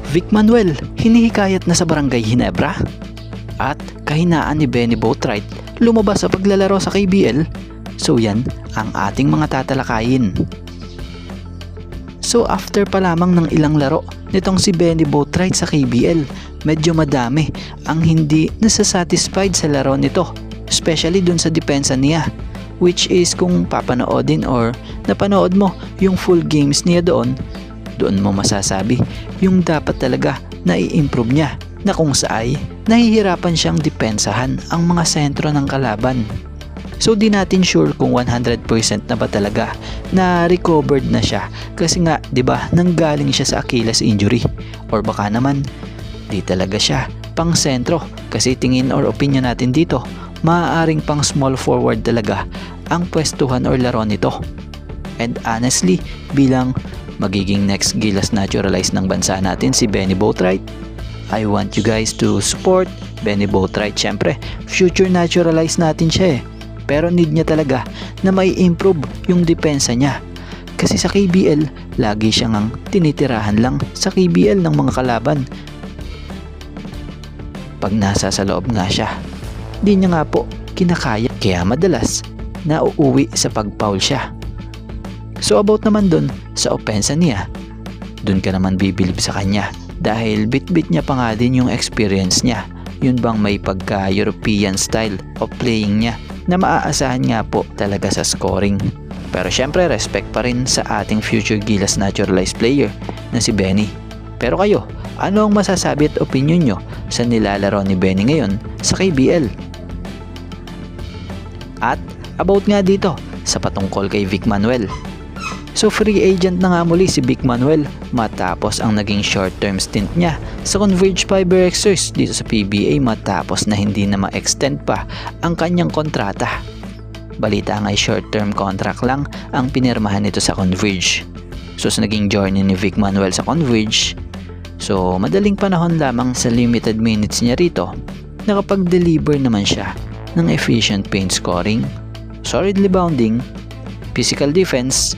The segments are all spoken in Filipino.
Vic Manuel hinihikayat na sa Barangay Ginebra? At kahinaan ni Benny Boatwright lumabas sa paglalaro sa KBL? So yan ang ating mga tatalakayin. So after pa lamang ng ilang laro nitong si Benny Boatwright sa KBL, medyo madami ang hindi nasasatisfied sa laro nito, especially dun sa depensa niya, which is kung papanoodin or napanood mo yung full games niya doon mo masasabi yung dapat talaga na i-improve niya, na kung saay nahihirapan siyang depensahan ang mga sentro ng kalaban. So di natin sure kung 100% na ba talaga na recovered na siya, kasi nga 'di ba nanggaling siya sa Achilles injury, or baka naman di talaga siya pang sentro, kasi tingin or opinion natin dito maaaring pang small forward talaga ang pwestuhan or laro nito. And honestly, bilang magiging next Gilas Naturalized ng bansa natin si Benny Boatwright, I want you guys to support Benny Boatwright. Syempre, future naturalized natin siya pero need niya talaga na may improve yung depensa niya, kasi sa KBL lagi siyang ang tinitirahan lang sa KBL ng mga kalaban. Pag nasa sa loob nga siya, di niya nga po kinakaya, kaya madalas nauuwi sa pag-foul siya. So about naman dun sa opensa niya, dun ka naman bibilib sa kanya dahil bit-bit niya pa nga din yung experience niya. Yun bang may pagka-European style of playing niya na maaasahan nga po talaga sa scoring. Pero syempre respect pa rin sa ating future Gilas Naturalized player na si Benny. Pero kayo, ano ang masasabi at opinion nyo sa nilalaro ni Benny ngayon sa KBL? At about nga dito sa patungkol kay Vic Manuel. So free agent na nga muli si Vic Manuel matapos ang naging short-term stint niya sa Converge Fiber Xers dito sa PBA, matapos na hindi na ma-extend pa ang kanyang kontrata. Balita nga ay short-term contract lang ang pinirmahan nito sa Converge. So sa naging journey ni Vic Manuel sa Converge, so madaling panahon lamang sa limited minutes niya rito, nakapag-deliver naman siya ng efficient paint scoring, solid rebounding, physical defense,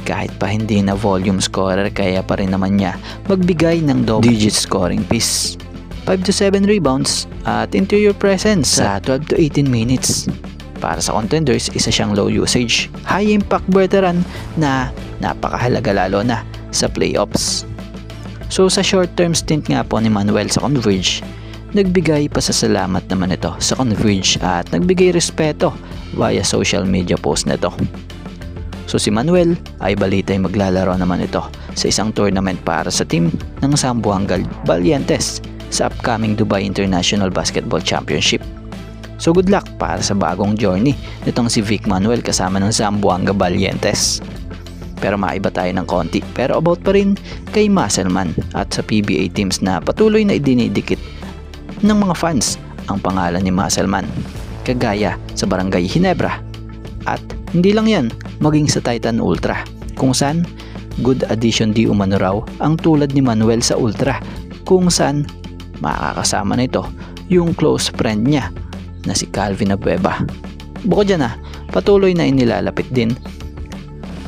kahit pa hindi na volume scorer, kaya pa rin naman niya magbigay ng double-digit scoring piece, 5 to 7 rebounds at interior presence sa 12 to 18 minutes. Para sa contenders, isa siyang low usage, high impact veteran na napakahalaga lalo na sa playoffs. So sa short term stint nga po ni Manuel sa Converge, nagbigay pasasalamat naman ito sa Converge at nagbigay respeto via social media post nito. So si Manuel ay balita'y maglalaro naman ito sa isang tournament para sa team ng Zamboanga Valientes sa upcoming Dubai International Basketball Championship. So good luck para sa bagong journey nitong si Vic Manuel kasama ng Zamboanga Valientes. Pero maiba tayo ng konti, pero about pa rin kay Musselman at sa PBA teams na patuloy na idinidikit ng mga fans ang pangalan ni Musselman, kagaya sa Barangay Ginebra. At hindi lang yan, maging sa Titan Ultra, kung saan good addition di umano raw ang tulad ni Manuel sa Ultra, kung saan makakasama na ito yung close friend niya na si Calvin Abueva. Bukod dyan patuloy na inilalapit din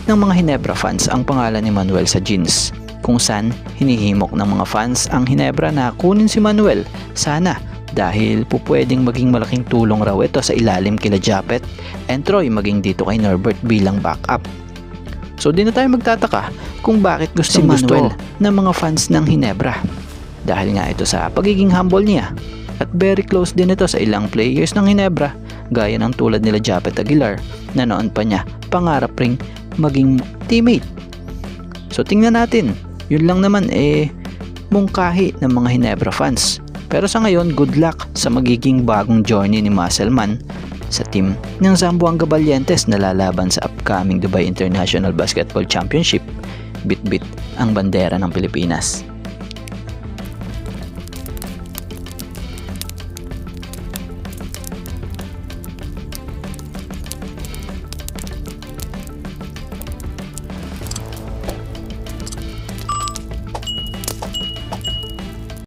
ng mga Ginebra fans ang pangalan ni Manuel sa jeans, kung saan hinihimok ng mga fans ang Ginebra na kunin si Manuel sana, dahil po pwedeng maging malaking tulong raw ito sa ilalim kila Japet and Troy, maging dito kay Norbert bilang backup. So di na tayo magtataka kung bakit gusto si Manuel ng mga fans ng Ginebra, dahil nga ito sa pagiging humble niya, at very close din ito sa ilang players ng Ginebra gaya ng tulad nila Japet Aguilar na noon pa niya pangarap ring maging teammate. So tingnan natin, yun lang naman mungkahi ng mga Ginebra fans. Pero sa ngayon, good luck sa magiging bagong journey ni Musselman sa team ng Zamboanga Valientes na lalaban sa upcoming Dubai International Basketball Championship. Bit-bit ang bandera ng Pilipinas.